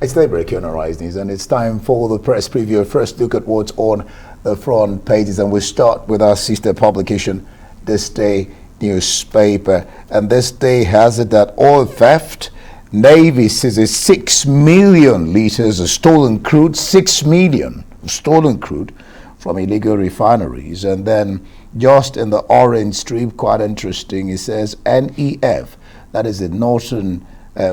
It's daybreak on Horizon News, and it's time for the press preview. First look at what's on the front pages, and we start with our sister publication, This Day newspaper. And This Day has it that oil theft, Navy seizes 6 million liters of stolen crude, 6 million stolen crude from illegal refineries. And then just in the orange strip, quite interesting, it says NEF, that is the Northern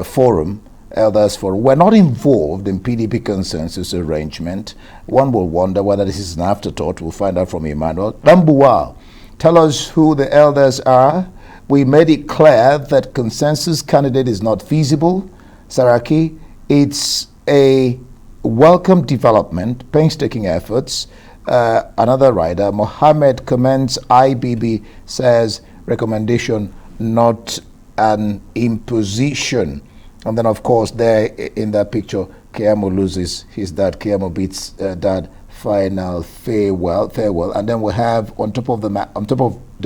Forum, Elders Forum, were not involved in PDP consensus arrangement. One will wonder whether this is an afterthought. We'll find out from Emmanuel. Dambuwal, tell us who the elders are. We made it clear that consensus candidate is not feasible. Saraki, it's a welcome development, painstaking efforts. Another writer, Mohammed, comments IBB, says recommendation, not an imposition. And then, of course, there in that picture, Keyamo loses his dad. Keyamo beats dad. Final farewell. And then we have on top of the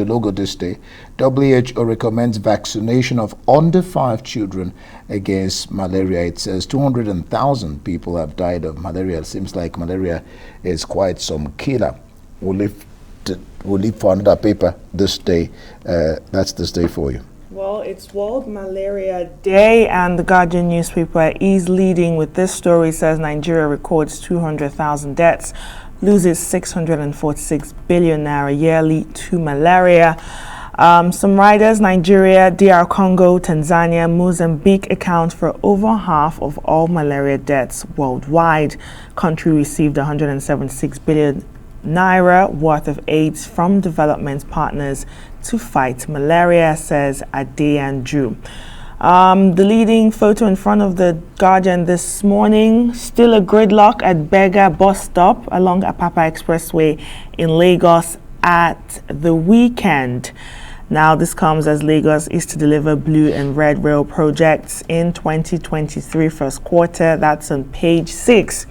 logo this day, WHO recommends vaccination of under 5 children against malaria. It says 200,000 people have died of malaria. It seems like malaria is quite some killer. We'll leave for another paper this day. That's this day for you. Well, it's World Malaria Day, and the Guardian newspaper is leading with this story. It says Nigeria records 200,000 deaths, loses 646 billion naira yearly to malaria. Some riders, Nigeria, DR Congo, Tanzania, Mozambique account for over half of all malaria deaths worldwide. Country received 176 billion naira worth of aids from development partners to fight malaria, says Adeyanju. The leading photo in front of the Guardian this morning, still a gridlock at Bega bus stop along Apapa Expressway in Lagos at the weekend. Now, this comes as Lagos is to deliver blue and red rail projects in 2023 first quarter. That's on page 6.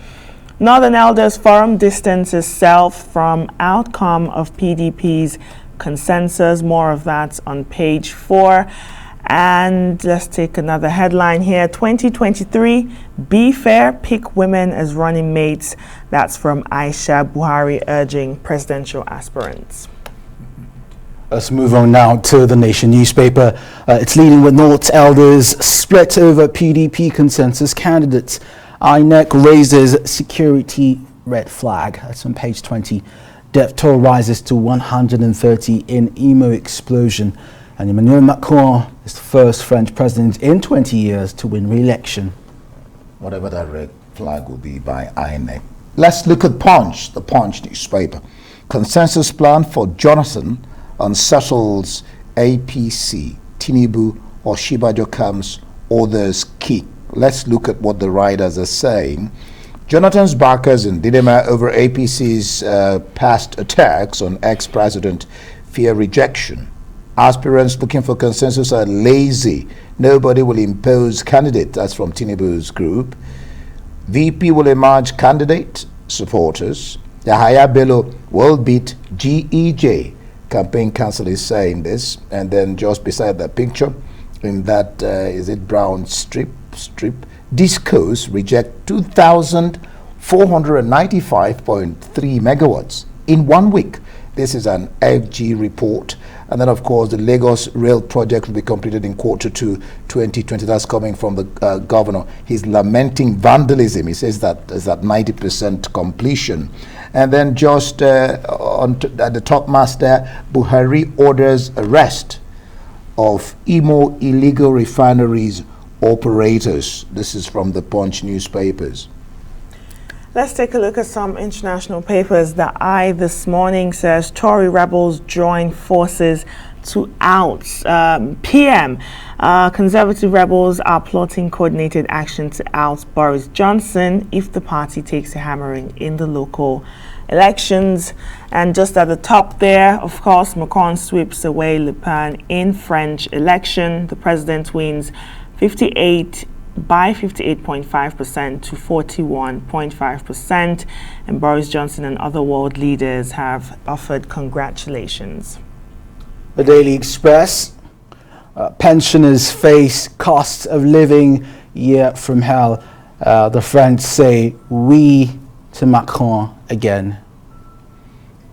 Northern Elders Forum distances itself from outcome of PDP's consensus. More of that on page 4. And let's take another headline here. 2023, be fair, pick women as running mates. That's from Aisha Buhari urging presidential aspirants. Let's move on now to the Nation newspaper. It's leading with North Elders split over PDP consensus candidates. INEC raises security red flag. That's on page 20. Death toll rises to 130 in Imo explosion. And Emmanuel Macron is the first French president in 20 years to win re-election. Whatever that red flag will be by INEC. Let's look at Punch, the Punch newspaper. Consensus plan for Jonathan unsettles APC. Tinubu or Shibajo comes, others kick. Let's look at what the writers are saying. Jonathan's backers in dilemma over APC's past attacks on ex-president fear rejection. Aspirants looking for consensus are lazy. Nobody will impose candidate. That's from Tinubu's group. VP will emerge candidate supporters. Yahaya Bello will beat GEJ. Campaign council is saying this. And then just beside that picture, in that, is it brown strip, Discos reject 2,495.3 megawatts in 1 week. This is an FG report. And then, of course, the Lagos rail project will be completed in Q2 2020. That's coming from the governor. He's lamenting vandalism. He says that is at 90% completion. And then just at the top mast there, Buhari orders arrest of Imo illegal refineries operators. This is from the Punch newspapers. Let's take a look at some international papers. The Eye this morning says Tory rebels join forces to out PM. Conservative rebels are plotting coordinated action to out Boris Johnson if the party takes a hammering in the local elections. And just at the top there, of course, Macron sweeps away Le Pen in French election. The president wins 58.5% to 41.5%, and Boris Johnson and other world leaders have offered congratulations. The Daily Express, pensioners face cost of living year from hell. The French say "oui" to Macron again.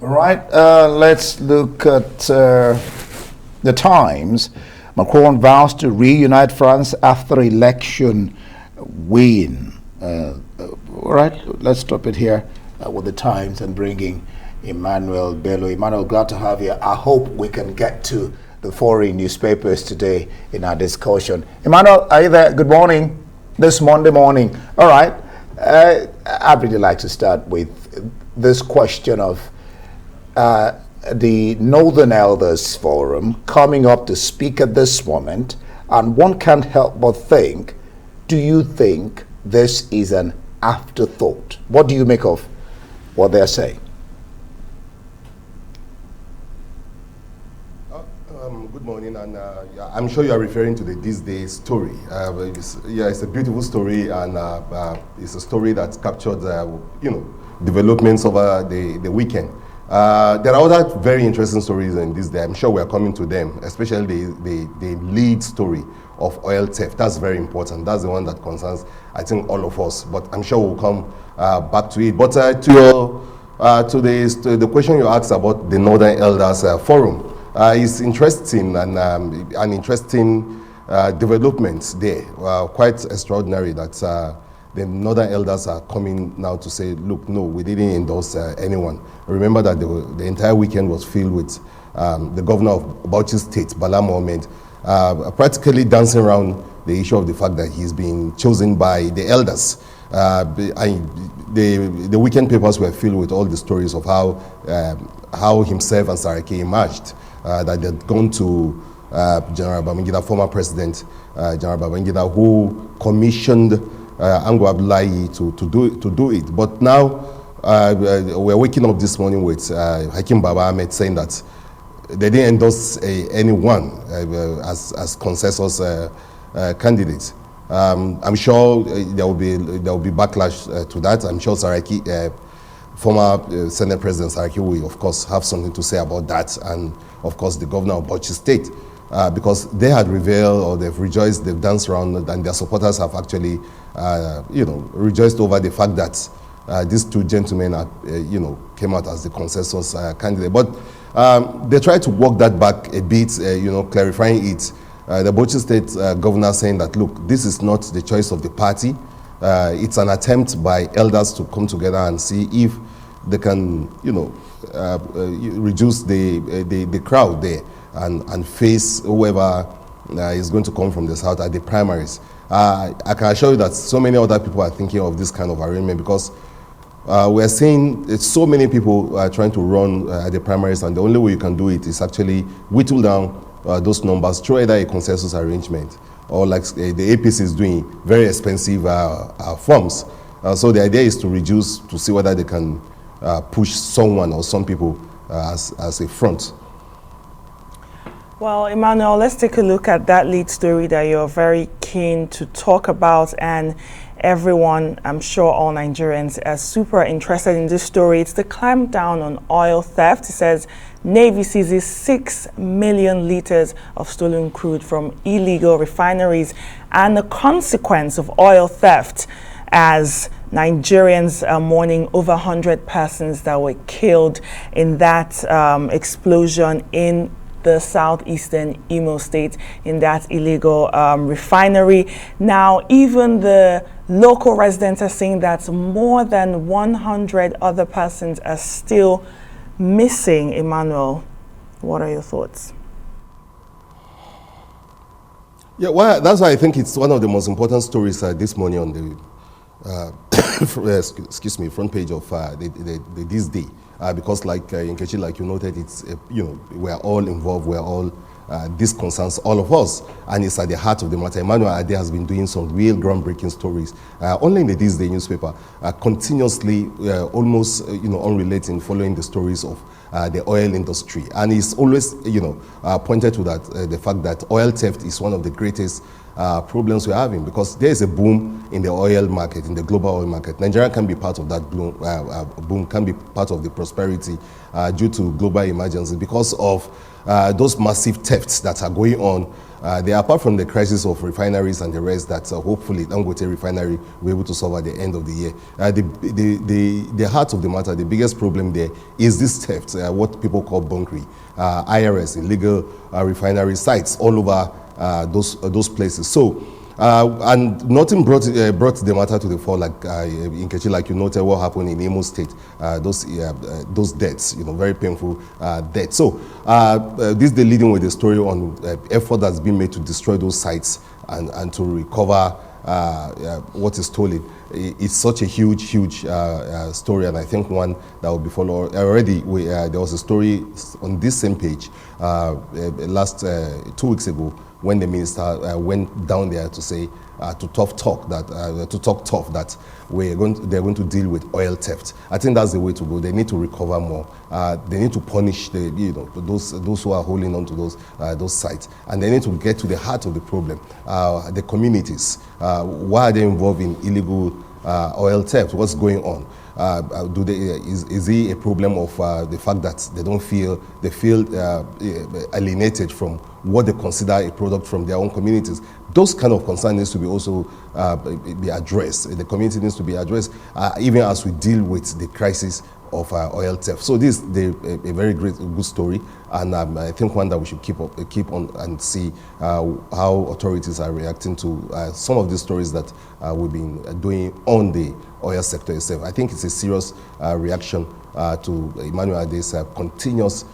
All right, let's look at the Times. Macron vows to reunite France after election win. All right, let's stop it here with the Times and bringing Emmanuel Bello. Emmanuel, glad to have you. I hope we can get to the foreign newspapers today in our discussion. Emmanuel, are you there? Good morning. This Monday morning. All right. I'd really like to start with this question of the Northern Elders Forum coming up to speak at this moment, and one can't help but think, do you think this is an afterthought? What do you make of what they're saying? Good morning, and yeah, I'm sure you are referring to the This Day story. It's a beautiful story, and it's a story that captured, developments over the weekend. There are other very interesting stories in this day. I'm sure we are coming to them, especially the lead story of oil theft. That's very important. That's the one that concerns, I think, all of us. But I'm sure we'll come back to it. But to the question you asked about the Northern Elders Forum, it's interesting, and an interesting development there. Quite extraordinary that the Northern Elders are coming now to say, look, no, we didn't endorse anyone. Remember that the entire weekend was filled with the governor of Bauchi State, Bala Mohammed, practically dancing around the issue of the fact that he's been chosen by the elders. The weekend papers were filled with all the stories of how himself and Saraki emerged, that they'd gone to General Babangida, former president General Babangida, who commissioned Ango Abdullahi to do it. But now we're waking up this morning with Hakim Baba Ahmed saying that they didn't endorse anyone as consensus candidate. I'm sure there will be backlash to that. I'm sure Saraki, former Senate President Saraki, will of course have something to say about that, and of course the governor of Bauchi State, because they had revealed, or they've rejoiced, they've danced around, and their supporters have actually, rejoiced over the fact that these two gentlemen, came out as the consensus candidate. But they tried to walk that back a bit, clarifying it. The Bauchi State governor saying that, look, this is not the choice of the party. It's an attempt by elders to come together and see if they can, reduce the crowd there and face whoever is going to come from the south at the primaries. I can assure you that so many other people are thinking of this kind of arrangement, because we are seeing so many people trying to run at the primaries, and the only way you can do it is actually whittle down those numbers through either a consensus arrangement or, like the APC is doing, very expensive forms. So the idea is to reduce, to see whether they can push someone or some people as a front. Well, Emmanuel, let's take a look at that lead story that you're very keen to talk about, and everyone, I'm sure all Nigerians, are super interested in this story. It's the clampdown on oil theft. It says Navy seizes 6 million liters of stolen crude from illegal refineries, and the consequence of oil theft, as Nigerians are mourning over 100 persons that were killed in that explosion in the southeastern Imo State, in that illegal refinery. Now, even the local residents are saying that more than 100 other persons are still missing. Emmanuel, what are your thoughts? Yeah, well, that's why I think it's one of the most important stories this morning on the front page of the This Day. Because like Nkechi, like you noted, it's we're all involved, we're all this concerns all of us, and it's at the heart of the matter. Emmanuel Ade has been doing some real groundbreaking stories, only in the This Day newspaper, continuously, almost unrelated, following the stories of the oil industry, and he's always pointed to that the fact that oil theft is one of the greatest problems we're having, because there is a boom in the oil market, in the global oil market. Nigeria can be part of that boom, can be part of the prosperity due to global emergency, because of those massive thefts that are going on apart from the crisis of refineries and the rest that hopefully Dangote refinery will be able to solve at the end of the year, the heart of the matter, the biggest problem there is this theft, what people call bunkery, IRS, illegal refinery sites all over those places. So, and nothing brought the matter to the fore, like in Kechi, like you noted what happened in Imo State, those deaths, very painful deaths. So this is the leading with the story on effort that's been made to destroy those sites and to recover what is stolen. It's such a huge story, and I think one that will be followed. Already, there was a story on this same page last 2 weeks ago, when the minister went down there to say to talk tough that they're going to deal with oil theft. I think that's the way to go. They need to recover more. They need to punish those who are holding on to those sites, and they need to get to the heart of the problem. The communities, why are they involved in illegal oil theft? What's going on? Is it a problem of the fact that they feel alienated from what they consider a product from their own communities? Those kind of concerns needs to be also be addressed. The community needs to be addressed, even as we deal with the crisis of oil theft. So this is a very good story, and I think one that we should keep on and see how authorities are reacting to some of these stories that we've been doing on the oil sector itself. I think it's a serious reaction to Emmanuel Ade's continuous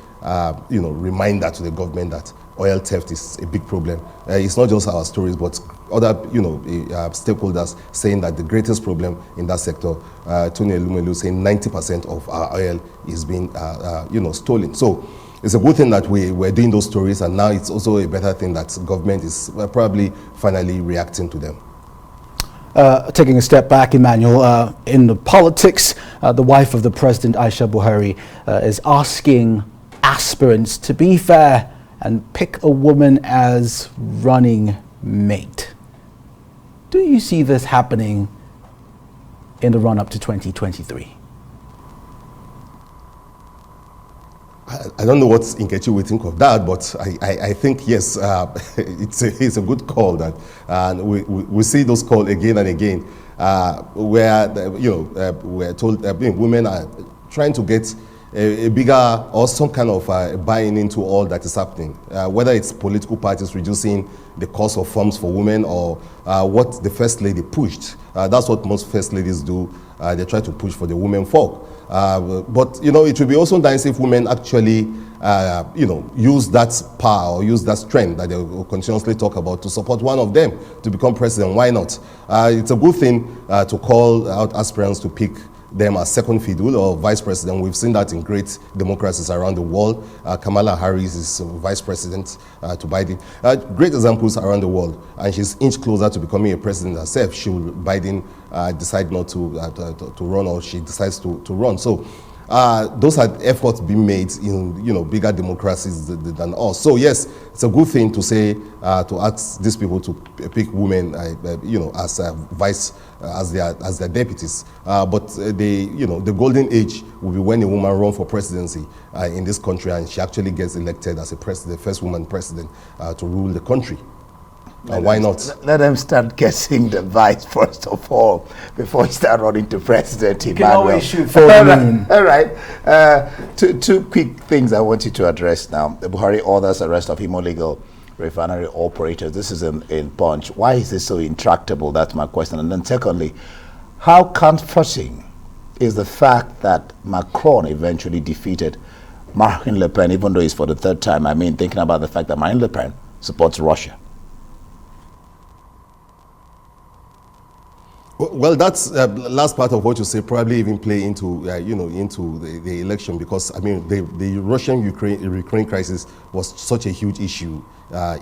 reminder to the government that oil theft is a big problem. It's not just our stories, but other stakeholders saying that the greatest problem in that sector, Tony Elumelu saying 90% of our oil is being stolen. So it's a good thing that we're doing those stories, and now it's also a better thing that government is probably finally reacting to them. Taking a step back, Emmanuel, in the politics, the wife of the president, Aisha Buhari, is asking aspirants to be fair and pick a woman as running mate. Do you see this happening in the run-up to 2023? I don't know what Nkechi will think of that, but I think yes, it's a good call that, and we see those calls again and again, where we're told women are trying to get a bigger or some kind of buying into all that is happening, whether it's political parties reducing the cost of forms for women or what the First Lady pushed. That's what most First Ladies do. They try to push for the women folk. But it would be also nice if women actually use that power or use that strength that they will continuously talk about to support one of them to become president. Why not? It's a good thing to call out aspirants to pick them as second fiddle or vice president. We've seen that in great democracies around the world. Kamala Harris is vice president to Biden. Great examples around the world, and she's inch closer to becoming a president herself. Should Biden decide not to run, or she decides to run. So those are efforts being made in bigger democracies than us. So yes, it's a good thing to say to ask these people to pick women as vice as their deputies. But the golden age will be when a woman runs for presidency in this country and she actually gets elected as the first woman president to rule the country. Why not? Let them start guessing the vice first of all before you start running to president. You can always shoot for the moon. All right. Two quick things I want you to address now. The Buhari orders arrest of illegal refinery operators. This is in Punch. Why is this so intractable? That's my question. And then secondly, how comforting is the fact that Macron eventually defeated Marine Le Pen, even though it's for the third time? I mean, thinking about the fact that Marine Le Pen supports Russia. Well, that's last part of what you say probably even play into the election, because I mean the Russian-Ukraine crisis was such a huge issue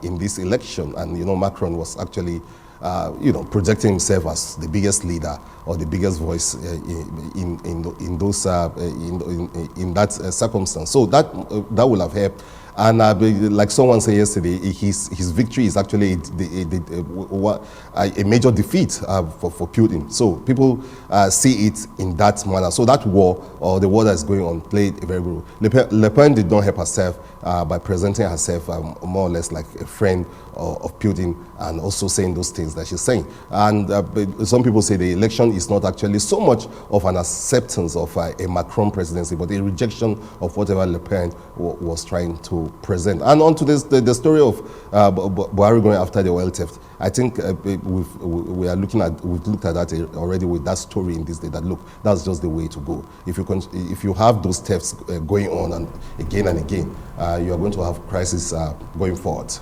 in this election, and Macron was actually projecting himself as the biggest leader or the biggest voice in that circumstance. So that will have helped. And like someone said yesterday, his victory is actually a major defeat for Putin. So people see it in that manner. So that war, or the war that's going on, played a very good role. Le Pen did not help herself. by presenting herself more or less like a friend of Putin, and also saying those things that she's saying. And some people say the election is not actually so much of an acceptance of a Macron presidency, but a rejection of whatever Le Pen was trying to present. And on to this, the story of Buhari going after the oil theft. I think we've looked at that already with that story in this day. That look, that's just the way to go. If you have those thefts going on and again, you are going to have crisis going forward.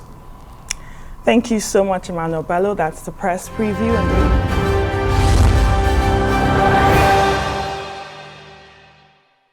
Thank you so much, Emmanuel Bello. That's the press preview. And